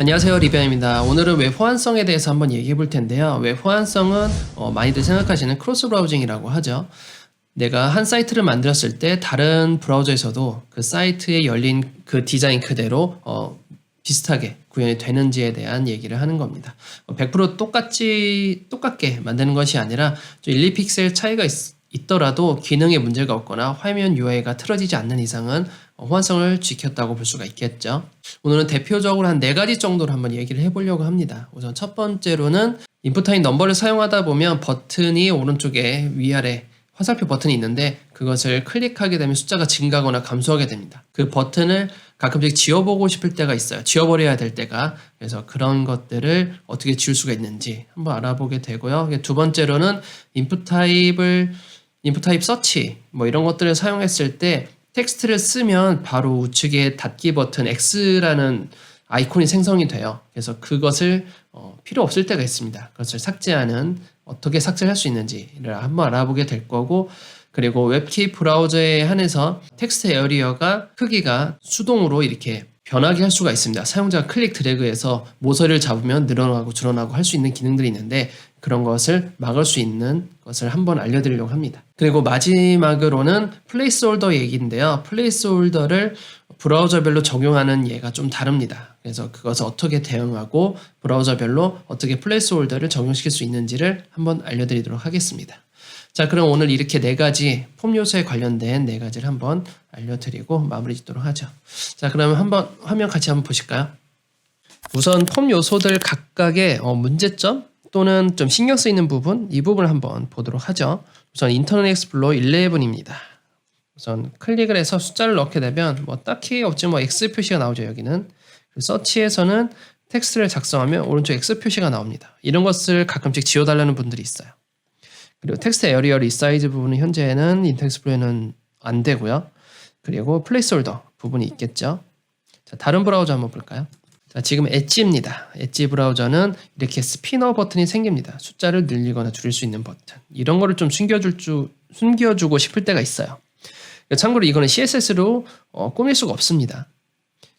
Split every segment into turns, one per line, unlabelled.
안녕하세요, 리뷰입니다. 오늘은 웹 호환성에 대해서 한번 얘기해 볼 텐데요. 웹 호환성은 많이들 생각하시는 크로스 브라우징이라고 하죠. 내가 한 사이트를 만들었을 때 다른 브라우저에서도 그 사이트에 열린 그 디자인 그대로 비슷하게 구현이 되는지에 대한 얘기를 하는 겁니다. 100% 똑같게 만드는 것이 아니라 좀 1, 2픽셀 차이가 있더라도 기능에 문제가 없거나 화면 UI가 틀어지지 않는 이상은 호환성을 지켰다고 볼 수가 있겠죠. 오늘은 대표적으로 한 4가지 정도로 한번 얘기를 해보려고 합니다. 우선 첫 번째로는 인풋 타입 넘버를 사용하다 보면 버튼이 오른쪽에 위아래 화살표 버튼이 있는데 그것을 클릭하게 되면 숫자가 증가하거나 감소하게 됩니다. 그 버튼을 가끔씩 지워보고 싶을 때가 있어요. 지워버려야 될 때가. 그래서 그런 것들을 어떻게 지울 수가 있는지 한번 알아보게 되고요. 두 번째로는 인풋 타입 서치 이런 것들을 사용했을 때 텍스트를 쓰면 바로 우측에 닫기 버튼 X라는 아이콘이 생성이 돼요. 그래서 그것을 필요 없을 때가 있습니다. 그것을 어떻게 삭제할 수 있는지를 한번 알아보게 될 거고, 그리고 웹키 브라우저에 한해서 텍스트 에어리어가 크기가 수동으로 이렇게 변하게 할 수가 있습니다. 사용자가 클릭 드래그해서 모서리를 잡으면 늘어나고 줄어나고 할 수 있는 기능들이 있는데 그런 것을 막을 수 있는 것을 한번 알려드리려고 합니다. 그리고 마지막으로는 플레이스홀더 얘기인데요. 플레이스홀더를 브라우저별로 적용하는 예가 좀 다릅니다. 그래서 그것을 어떻게 대응하고 브라우저별로 어떻게 플레이스홀더를 적용시킬 수 있는지를 한번 알려드리도록 하겠습니다. 자, 그럼 오늘 이렇게 4가지 폼 요소에 관련된 4가지를 한번 알려드리고 마무리 짓도록 하죠. 자, 그러면 한번 화면 같이 한번 보실까요? 우선 폼 요소들 각각의 문제점 또는 좀 신경 쓰이는 부분, 이 부분을 한번 보도록 하죠. 우선 인터넷 익스플로러 11입니다. 우선 클릭을 해서 숫자를 넣게 되면 딱히 없지 X 표시가 나오죠, 여기는. 서치에서는 텍스트를 작성하면 오른쪽 X 표시가 나옵니다. 이런 것을 가끔씩 지워달라는 분들이 있어요. 그리고 텍스트 에어리어 리사이즈 부분은 현재는 인터넷 익스플로러는 안 되고요. 그리고 플레이스홀더 부분이 있겠죠. 자, 다른 브라우저 한번 볼까요? 자, 지금 엣지입니다. 엣지 브라우저는 이렇게 스피너 버튼이 생깁니다. 숫자를 늘리거나 줄일 수 있는 버튼. 이런 거를 좀 숨겨주고 싶을 때가 있어요. 참고로 이거는 CSS로 꾸밀 수가 없습니다.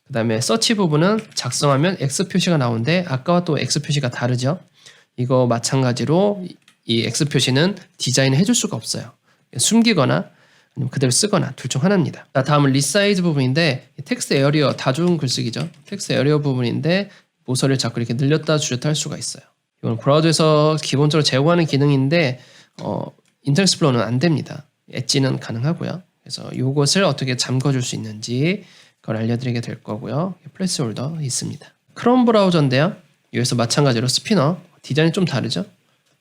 그 다음에 서치 부분은 작성하면 X 표시가 나오는데 아까와 또 X 표시가 다르죠. 이거 마찬가지로 이 X 표시는 디자인을 해줄 수가 없어요. 숨기거나 아니면 그대로 쓰거나 둘 중 하나입니다. 자, 다음은 리사이즈 부분인데 텍스트 에어리어 다중 글쓰기죠. 텍스트 에어리어 부분인데 모서리를 자꾸 이렇게 늘렸다 줄였다 할 수가 있어요. 이건 브라우저에서 기본적으로 제공하는 기능인데 인터넷 익스플로러는 안 됩니다. 엣지는 가능하고요. 그래서 이것을 어떻게 잠궈줄 수 있는지 그걸 알려드리게 될 거고요. 플레이스홀더 있습니다. 크롬 브라우저인데요. 여기서 마찬가지로 스피너 디자인이 좀 다르죠.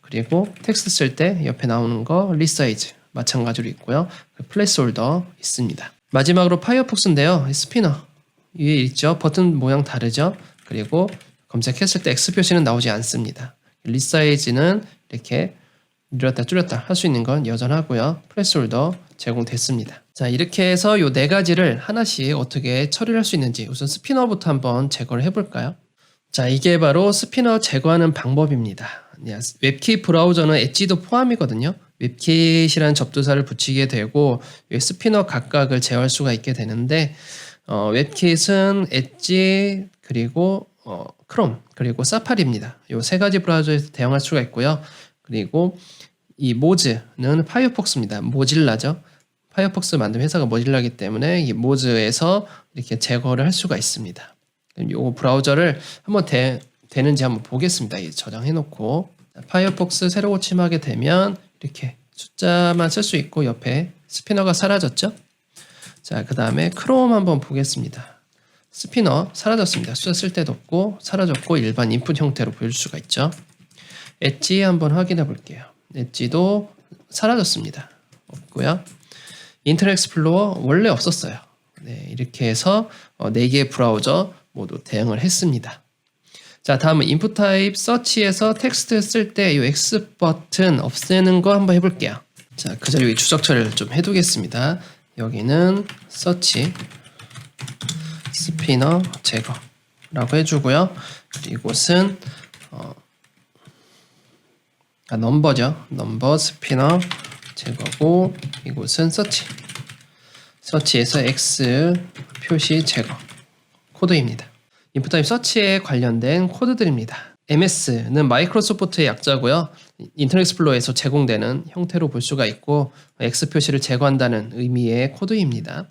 그리고 텍스트 쓸 때 옆에 나오는 거 리사이즈 마찬가지로 있고요. 플레이스홀더 있습니다. 마지막으로 파이어폭스인데요. 스피너 위에 있죠. 버튼 모양 다르죠. 그리고 검색했을 때 X 표시는 나오지 않습니다. 리사이즈는 이렇게 늘렸다 줄였다 할 수 있는 건 여전하고요. 플레이스홀더 제공됐습니다. 자, 이렇게 해서 이 4가지를 하나씩 어떻게 처리를 할 수 있는지 우선 스피너부터 한번 제거를 해볼까요? 자, 이게 바로 스피너 제거하는 방법입니다. 웹킷 브라우저는 엣지도 포함이거든요. 웹킷이라는 접두사를 붙이게 되고 스피너 각각을 제어할 수가 있게 되는데 웹킷은 엣지 그리고 크롬 그리고 사파리입니다. 이 3가지 브라우저에서 대응할 수가 있고요. 그리고 이 모즈는 파이어폭스입니다. 모질라죠. 파이어폭스 만든 회사가 모질라기 때문에 이 모즈에서 이렇게 제거를 할 수가 있습니다. 이 브라우저를 한번 되는지 한번 보겠습니다. 저장해 놓고 파이어폭스 새로 고침하게 되면 이렇게 숫자만 쓸 수 있고 옆에 스피너가 사라졌죠. 자, 그 다음에 크롬 한번 보겠습니다. 스피너 사라졌습니다. 숫자 쓸 때도 없고 사라졌고 일반 인풋 형태로 보일 수가 있죠. 엣지 한번 확인해 볼게요. 엣지도 사라졌습니다. 없고요. 인터넷 익스플로러 원래 없었어요. 네, 이렇게 해서 4개의 브라우저 모두 대응을 했습니다. 자, 다음은 인풋 타입 서치에서 텍스트 쓸 때 이 X 버튼 없애는 거 한번 해볼게요. 자, 그 자리에 추적 처리를 좀 해두겠습니다. 여기는 서치 스피너 제거라고 해주고요. 이곳은 넘버죠. 넘버 스피너 제거고 이곳은 서치에서 X 표시 제거 코드입니다. 인풋 타입 서치에 관련된 코드들입니다. MS는 마이크로소프트의 약자고요. 인터넷 익스플로러에서 제공되는 형태로 볼 수가 있고 X 표시를 제거한다는 의미의 코드입니다.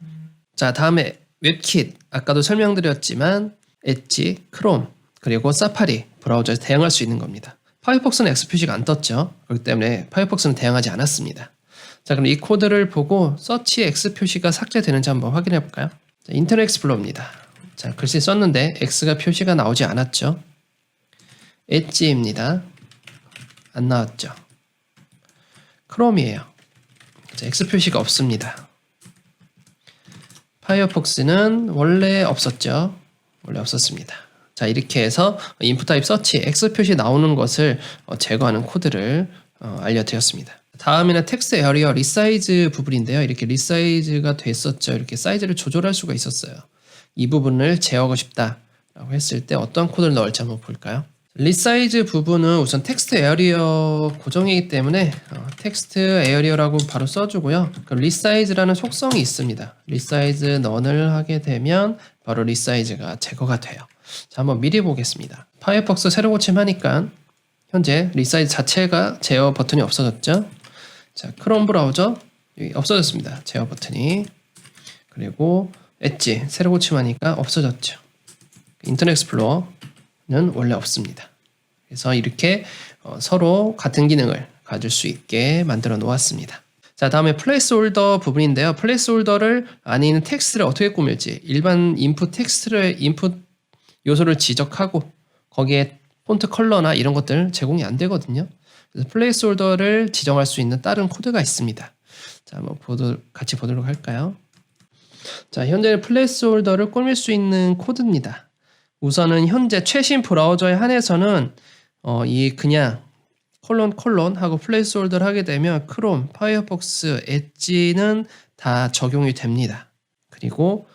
자, 다음에 웹킷. 아까도 설명드렸지만 엣지, 크롬, 그리고 사파리 브라우저에서 대응할 수 있는 겁니다. 파이어폭스는 X 표시가 안 떴죠. 그렇기 때문에 파이어폭스는 대응하지 않았습니다. 자, 그럼 이 코드를 보고 서치에 X 표시가 삭제되는지 한번 확인해 볼까요? 자, 인터넷 익스플로러입니다. 자, 글씨 썼는데 X가 표시가 나오지 않았죠. 엣지입니다. 안 나왔죠. 크롬이에요. 자, X 표시가 없습니다. 파이어폭스는 원래 없었죠. 원래 없었습니다. 자, 이렇게 해서 인풋 타입 서치 X 표시 나오는 것을 제거하는 코드를 알려드렸습니다. 다음에는 텍스트 에어리어 리사이즈 부분인데요. 이렇게 리사이즈가 됐었죠. 이렇게 사이즈를 조절할 수가 있었어요. 이 부분을 제어하고 싶다라고 했을 때 어떤 코드를 넣을지 한번 볼까요? 리사이즈 부분은 우선 텍스트 에어리어 고정이기 때문에 텍스트 에어리어라고 바로 써주고요. 그럼 리사이즈라는 속성이 있습니다. 리사이즈 넌을 하게 되면 바로 리사이즈가 제거가 돼요. 자, 한번 미리 보겠습니다. 파이어폭스 새로 고침하니까 현재 리사이즈 자체가 제어 버튼이 없어졌죠. 자, 크롬 브라우저 여기 없어졌습니다. 제어 버튼이. 그리고 엣지 새로 고침하니까 없어졌죠. 인터넷 익스플로러는 원래 없습니다. 그래서 이렇게 서로 같은 기능을 가질 수 있게 만들어 놓았습니다. 자, 다음에 플레이스홀더 부분인데요. 플레이스홀더를 안에 있는 텍스트를 어떻게 꾸밀지, 일반 인풋 텍스트를 인풋 요소를 지적하고 거기에 폰트 컬러나 이런 것들 제공이 안 되거든요. 그래서 플레이스홀더를 지정할 수 있는 다른 코드가 있습니다. 자, 한번 같이 보도록 할까요? 자, 현재 플레이스홀더를 꾸밀 수 있는 코드입니다. 우선은 현재 최신 브라우저에 한해서는 이 그냥 콜론 하고 플레이스홀더를 하게 되면 크롬, 파이어폭스, 엣지는 다 적용이 됩니다. 그리고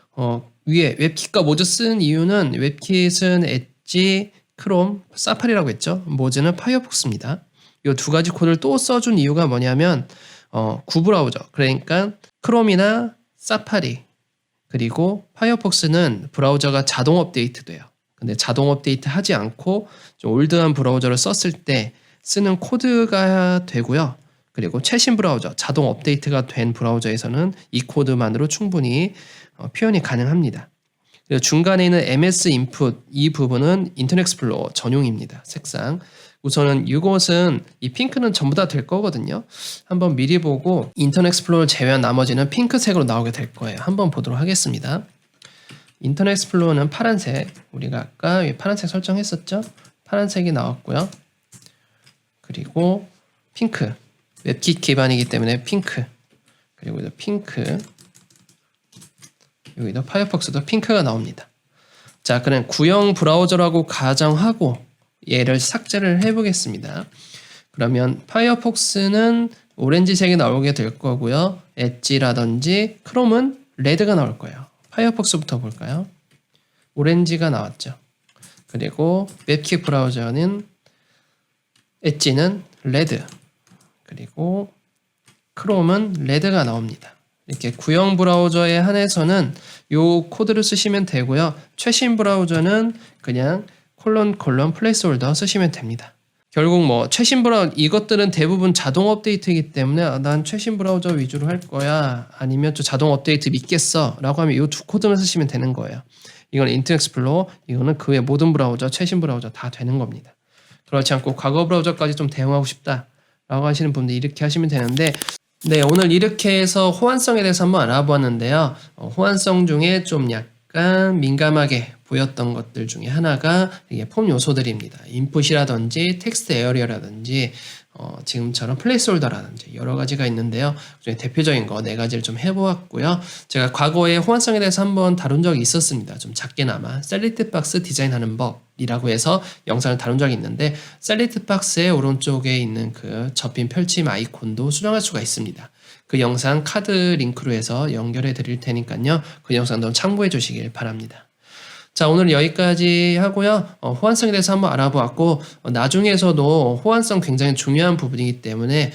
위에 웹킷과 모즈 쓴 이유는 웹킷은 엣지, 크롬, 사파리라고 했죠. 모즈는 파이어폭스입니다. 이 두 가지 코드를 또 써준 이유가 뭐냐면 구브라우저, 그러니까 크롬이나 사파리 그리고 파이어폭스는 브라우저가 자동 업데이트 돼요. 근데 자동 업데이트 하지 않고 좀 올드한 브라우저를 썼을 때 쓰는 코드가 되고요. 그리고 최신 브라우저, 자동 업데이트가 된 브라우저에서는 이 코드만으로 충분히 표현이 가능합니다. 그리고 중간에 있는 MS 인풋 이 부분은 인터넷 익스플로러 전용입니다. 색상. 우선은 이것은 이 핑크는 전부 다 될 거거든요. 한번 미리 보고 인터넷 익스플로러를 제외한 나머지는 핑크색으로 나오게 될 거예요. 한번 보도록 하겠습니다. 인터넷 익스플로러는 파란색, 우리가 아까 파란색 설정했었죠? 파란색이 나왔고요. 그리고 핑크, 웹킷 기반이기 때문에 핑크, 그리고 핑크, 여기도 파이어폭스도 핑크가 나옵니다. 자, 그럼 구형 브라우저라고 가정하고 얘를 삭제를 해보겠습니다. 그러면 파이어폭스는 오렌지색이 나오게 될 거고요. 엣지라든지 크롬은 레드가 나올 거예요. 파이어폭스부터 볼까요? 오렌지가 나왔죠. 그리고 웹킷 브라우저는 엣지는 레드, 그리고 크롬은 레드가 나옵니다. 이렇게 구형 브라우저에 한해서는 이 코드를 쓰시면 되고요. 최신 브라우저는 그냥 콜론 플레이스홀더 쓰시면 됩니다. 결국 최신 브라우저 이것들은 대부분 자동 업데이트이기 때문에 난 최신 브라우저 위주로 할 거야, 아니면 좀 자동 업데이트 믿겠어 라고 하면 이 두 코드만 쓰시면 되는 거예요. 이건 인터넷 익스플로러, 이거는 그 외 모든 브라우저, 최신 브라우저 다 되는 겁니다. 그렇지 않고 과거 브라우저까지 좀 대응하고 싶다 라고 하시는 분들 이렇게 하시면 되는데, 네, 오늘 이렇게 해서 호환성에 대해서 한번 알아보았는데요. 호환성 중에 좀 약간 민감하게 보였던 것들 중에 하나가 이게 폼 요소들입니다. 인풋이라든지 텍스트 에어리어라든지 지금처럼 플레이스홀더라든지 여러 가지가 있는데요. 그중에 대표적인 거 4가지를 좀 해보았고요. 제가 과거에 호환성에 대해서 한번 다룬 적이 있었습니다. 좀 작게나마 셀리트 박스 디자인하는 법이라고 해서 영상을 다룬 적이 있는데, 셀리트 박스의 오른쪽에 있는 그 접힌 펼침 아이콘도 수정할 수가 있습니다. 그 영상 카드 링크로 해서 연결해 드릴 테니까요. 그 영상도 참고해 주시길 바랍니다. 자, 오늘 여기까지 하고요. 호환성에 대해서 한번 알아보았고, 나중에서도 호환성 굉장히 중요한 부분이기 때문에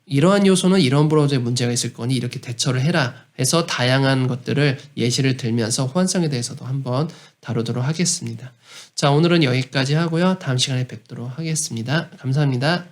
이러한 요소는 이런 브라우저에 문제가 있을 거니 이렇게 대처를 해라 해서 다양한 것들을 예시를 들면서 호환성에 대해서도 한번 다루도록 하겠습니다. 자, 오늘은 여기까지 하고요. 다음 시간에 뵙도록 하겠습니다. 감사합니다.